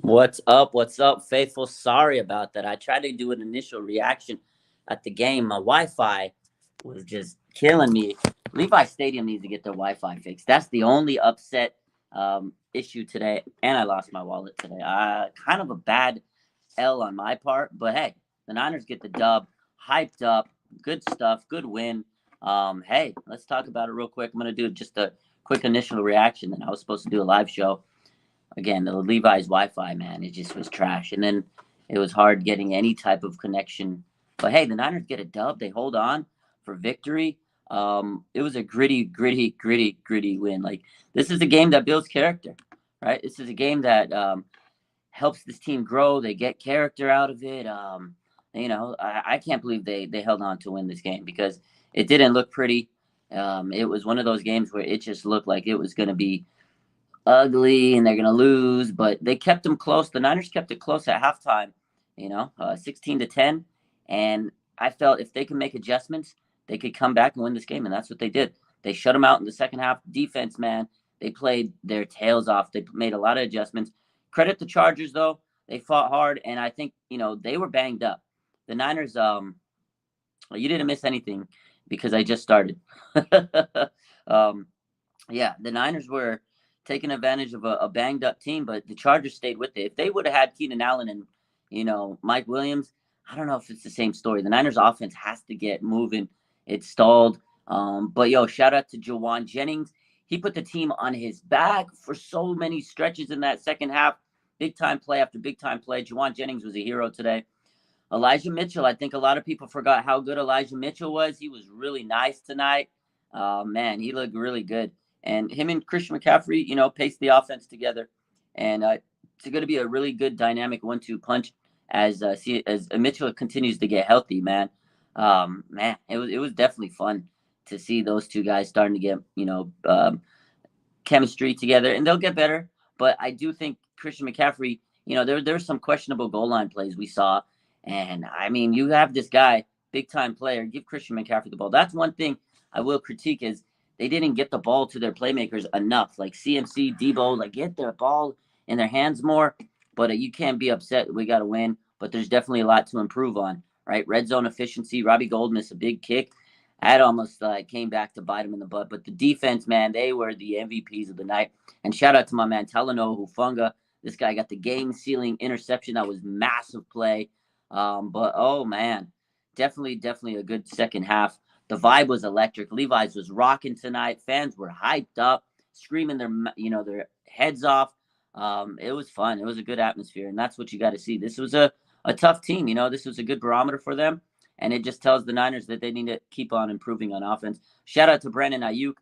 What's up? What's up, faithful? Sorry about that. I tried to do an initial reaction at the game. My Wi-Fi was just killing me. Levi Stadium needs to get their Wi-Fi fixed. That's the only upset issue today. And I lost my wallet today. Kind of a bad L on my part, but hey, the Niners get the dub. Hyped up, good stuff, good win. Hey, let's talk about it real quick. I'm gonna do just a quick initial reaction. Then I was supposed to do a live show again, the Levi's Wi-Fi, man, it just was trash. And then it was hard getting any type of connection. But hey, the Niners get a dub. They hold on for victory. It was a gritty win. Like, this is a game that builds character, right? This is a game that helps this team grow. They get character out of it. I can't believe they held on to win this game because it didn't look pretty. It was one of those games where it just looked like it was going to be ugly and they're going to lose, but they kept them close. The Niners kept it close at halftime, 16-10. And I felt if they could make adjustments, they could come back and win this game. And that's what they did. They shut them out in the second half. Defense, man, they played their tails off. They made a lot of adjustments. Credit the Chargers, though. They fought hard. And I think, they were banged up. The Niners, you didn't miss anything because I just started. Yeah, the Niners were taking advantage of a banged up team, but the Chargers stayed with it. If they would have had Keenan Allen and Mike Williams, I don't know if it's the same story. The Niners offense has to get moving. It stalled. But shout out to Jawan Jennings. He put the team on his back for so many stretches in that second half. Big time play after big time play. Jawan Jennings was a hero today. Elijah Mitchell, I think a lot of people forgot how good Elijah Mitchell was. He was really nice tonight. Man, he looked really good. And him and Christian McCaffrey, pace the offense together. And it's going to be a really good dynamic 1-2 punch as Mitchell continues to get healthy, man. Man, it was definitely fun to see those two guys starting to get, chemistry together. And they'll get better. But I do think Christian McCaffrey, there's some questionable goal line plays we saw. And, I mean, you have this guy, big-time player, give Christian McCaffrey the ball. That's one thing I will critique is they didn't get the ball to their playmakers enough. Like CMC, Debo, like get their ball in their hands more. But you can't be upset. We got to win. But there's definitely a lot to improve on, right? Red zone efficiency. Robbie Gould missed a big kick. That almost came back to bite him in the butt. But the defense, man, they were the MVPs of the night. And shout out to my man Talanoa Hufanga. This guy got the game-sealing interception. That was massive play. But, oh, man, definitely a good second half. The vibe was electric. Levi's was rocking tonight. Fans were hyped up, screaming their heads off. It was fun. It was a good atmosphere, and that's what you got to see. This was a tough team. This was a good barometer for them, and it just tells the Niners that they need to keep on improving on offense. Shout out to Brandon Ayuk.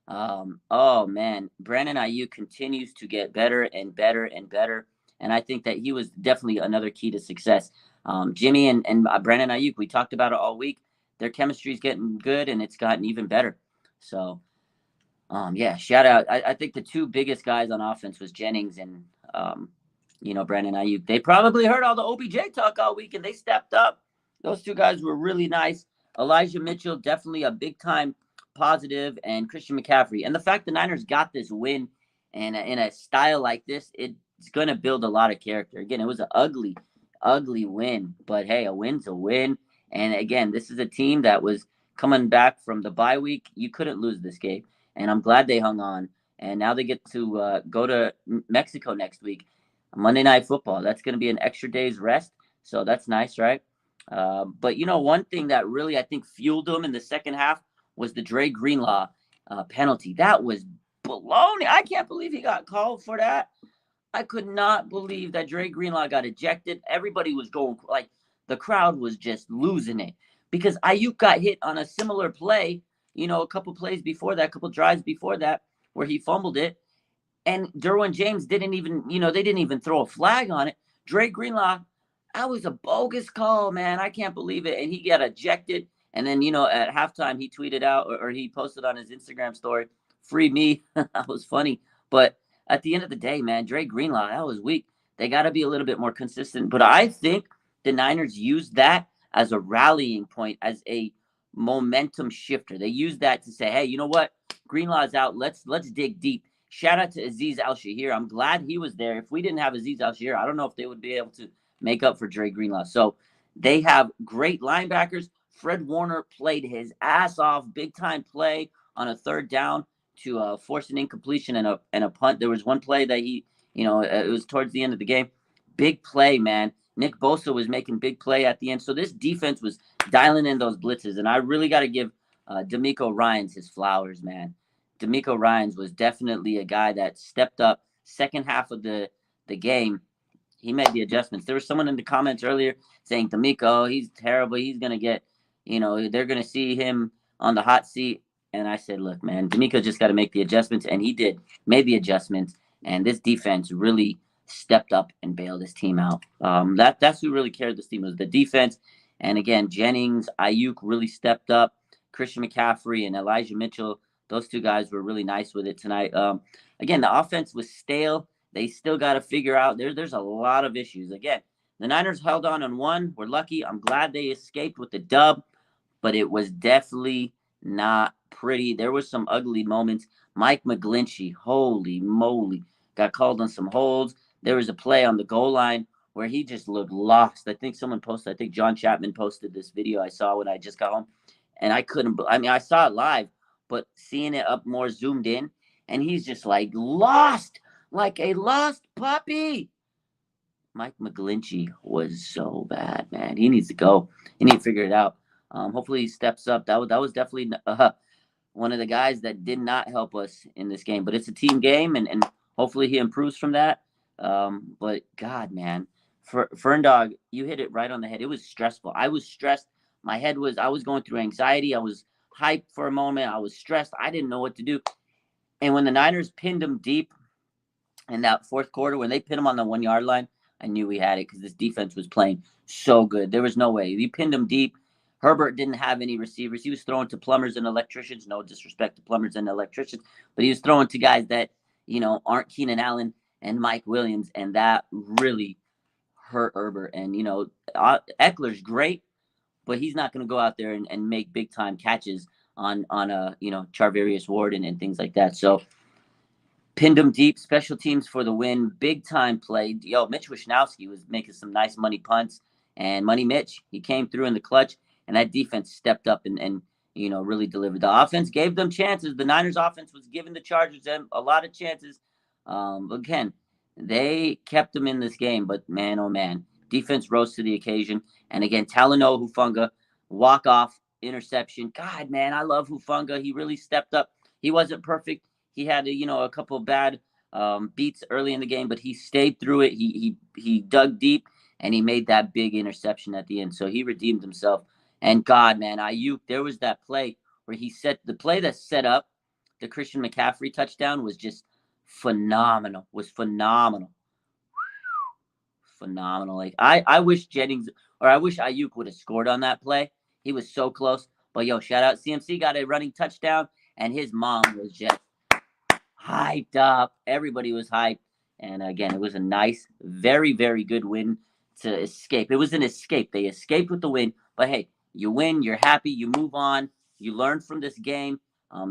Oh, man, Brandon Ayuk continues to get better and better and better, and I think that he was definitely another key to success. Jimmy and Brandon Ayuk, we talked about it all week. Their chemistry is getting good, and it's gotten even better. So, shout out. I think the two biggest guys on offense was Jennings and, Brandon Ayuk. They probably heard all the OBJ talk all week, and they stepped up. Those two guys were really nice. Elijah Mitchell, definitely a big-time positive, and Christian McCaffrey. And the fact the Niners got this win and in a style like this, it's going to build a lot of character. Again, it was an ugly win, but hey, a win's a win. And again, this is a team that was coming back from the bye week. You couldn't lose this game. And I'm glad they hung on. And now they get to go to Mexico next week. Monday Night Football. That's going to be an extra day's rest. So that's nice, right? But, one thing that really, I think, fueled them in the second half was the Dre Greenlaw penalty. That was baloney. I can't believe he got called for that. I could not believe that Dre Greenlaw got ejected. Everybody was going like, the crowd was just losing it because Ayuk got hit on a similar play, a couple plays before that, a couple drives before that, where he fumbled it. And Derwin James didn't even, they didn't even throw a flag on it. Dre Greenlaw, that was a bogus call, man. I can't believe it. And he got ejected. And then, at halftime, he tweeted out or he posted on his Instagram story, "Free me." That was funny. But at the end of the day, man, Dre Greenlaw, that was weak. They got to be a little bit more consistent. But I think the Niners used that as a rallying point, as a momentum shifter. They used that to say, hey, you know what? Greenlaw's out. Let's dig deep. shout out to Azeez Al-Shahir. I'm glad he was there. If we didn't have Azeez Al-Shahir, I don't know if they would be able to make up for Dre Greenlaw. So they have great linebackers. Fred Warner played his ass off, big time play on a third down to force an incompletion and a punt. There was one play that it was towards the end of the game. Big play, man. Nick Bosa was making big play at the end. So this defense was dialing in those blitzes, and I really got to give D'Amico Ryans his flowers, man. D'Amico Ryans was definitely a guy that stepped up second half of the game. He made the adjustments. There was someone in the comments earlier saying, D'Amico, he's terrible. He's going to get, they're going to see him on the hot seat. And I said, look, man, D'Amico just got to make the adjustments. And he did, made the adjustments. And this defense really stepped up and bailed his team out. That's who really carried this team, was the defense. And again, Jennings, Ayuk really stepped up. Christian McCaffrey and Elijah Mitchell, those two guys were really nice with it tonight. Again, the offense was stale. They still got to figure out. There's a lot of issues. Again, the Niners held on one. We're lucky. I'm glad they escaped with the dub, but it was definitely not pretty. There were some ugly moments. Mike McGlinchey, holy moly, got called on some holds. There was a play on the goal line where he just looked lost. I think John Chapman posted this video I saw when I just got home, and I saw it live, but seeing it up more zoomed in, and he's just like lost, like a lost puppy. Mike McGlinchey was so bad, man. He needs to go. He needs to figure it out. Hopefully he steps up. That was definitely one of the guys that did not help us in this game. But it's a team game, and hopefully he improves from that. But God, man, Ferndog, you hit it right on the head. It was stressful. I was stressed. I was going through anxiety. I was hyped for a moment. I was stressed. I didn't know what to do. And when the Niners pinned him deep in that fourth quarter, when they pinned him on the 1 yard line, I knew we had it because this defense was playing so good. There was no way. You pinned him deep. Herbert didn't have any receivers. He was throwing to plumbers and electricians. No disrespect to plumbers and electricians, but he was throwing to guys that, aren't Keenan Allen and Mike Williams, and that really hurt Herbert. And, Eckler's great, but he's not going to go out there and make big time catches on Charvarius Ward and things like that. So pinned him deep, special teams for the win, big time play. Mitch Wishnowsky was making some nice money punts, and Money Mitch, he came through in the clutch, and that defense stepped up and really delivered. The offense gave them chances. The Niners offense was giving the Chargers a lot of chances. Again, they kept them in this game, but man, oh man, defense rose to the occasion. And again, Talanoa Hufanga, walk-off interception. God, man, I love Hufanga. He really stepped up. He wasn't perfect. He had a couple of bad beats early in the game, but he stayed through it. He dug deep, and he made that big interception at the end. So he redeemed himself. And God, man, Ayuk, there was that play where the play that set up the Christian McCaffrey touchdown was just phenomenal. Phenomenal. Like I wish Ayuk would have scored on that play. He was so close. But shout out CMC, got a running touchdown, and his mom was just hyped up. Everybody was hyped. And again, it was a nice, very, very good win to escape. It was an escape. They escaped with the win. But hey, you win, you're happy, you move on, you learn from this game.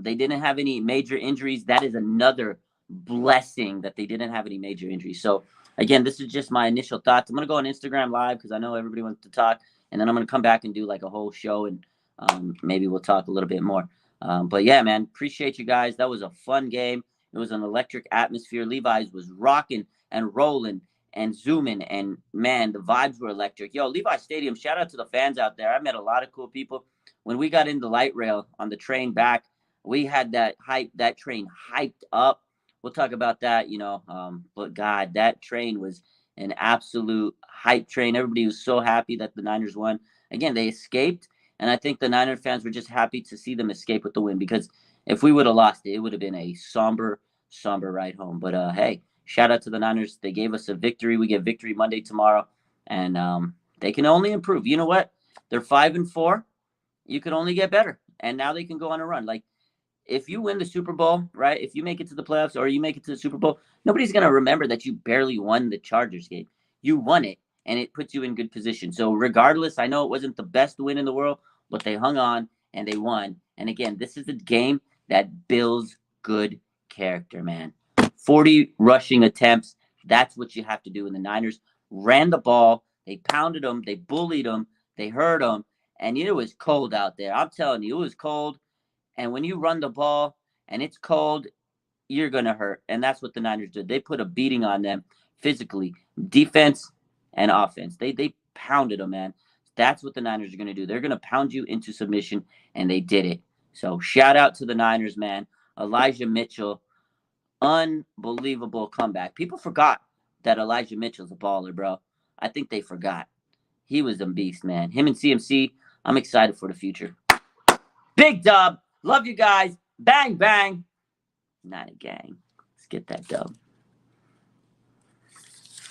They didn't have any major injuries. That is another blessing that they didn't have any major injuries. So again, this is just my initial thoughts. I'm going to go on Instagram Live because I know everybody wants to talk. And then I'm going to come back and do like a whole show, and maybe we'll talk a little bit more. But yeah, man, appreciate you guys. That was a fun game. It was an electric atmosphere. Levi's was rocking and rolling and zooming, and man, the vibes were electric. Levi Stadium, shout out to the fans out there. I met a lot of cool people. When we got into light rail on the train back, we had that train hyped up. We'll talk about that, but God, that train was an absolute hype train. Everybody was so happy that the Niners won. Again, they escaped, and I think the Niner fans were just happy to see them escape with the win, because if we would have lost it, it would have been a somber ride home. But hey, shout out to the Niners. They gave us a victory. We get victory Monday tomorrow, and they can only improve. You know what? They're 5-4. You can only get better, and now they can go on a run. Like, if you win the Super Bowl, right? If you make it to the playoffs or you make it to the Super Bowl, nobody's going to remember that you barely won the Chargers game. You won it, and it puts you in good position. So regardless, I know it wasn't the best win in the world, but they hung on and they won. And again, this is a game that builds good character, man. 40 rushing attempts. That's what you have to do. And the Niners ran the ball. They pounded them. They bullied them. They hurt them. And it was cold out there. I'm telling you, it was cold. And when you run the ball and it's cold, you're going to hurt. And that's what the Niners did. They put a beating on them physically, defense and offense. They pounded them, man. That's what the Niners are going to do. They're going to pound you into submission, and they did it. So shout out to the Niners, man. Elijah Mitchell, unbelievable comeback. People forgot that Elijah Mitchell's a baller, bro. I think they forgot. He was a beast, man. Him and CMC, I'm excited for the future. Big dub. Love you guys. Bang, bang. Not a gang. Let's get that dub.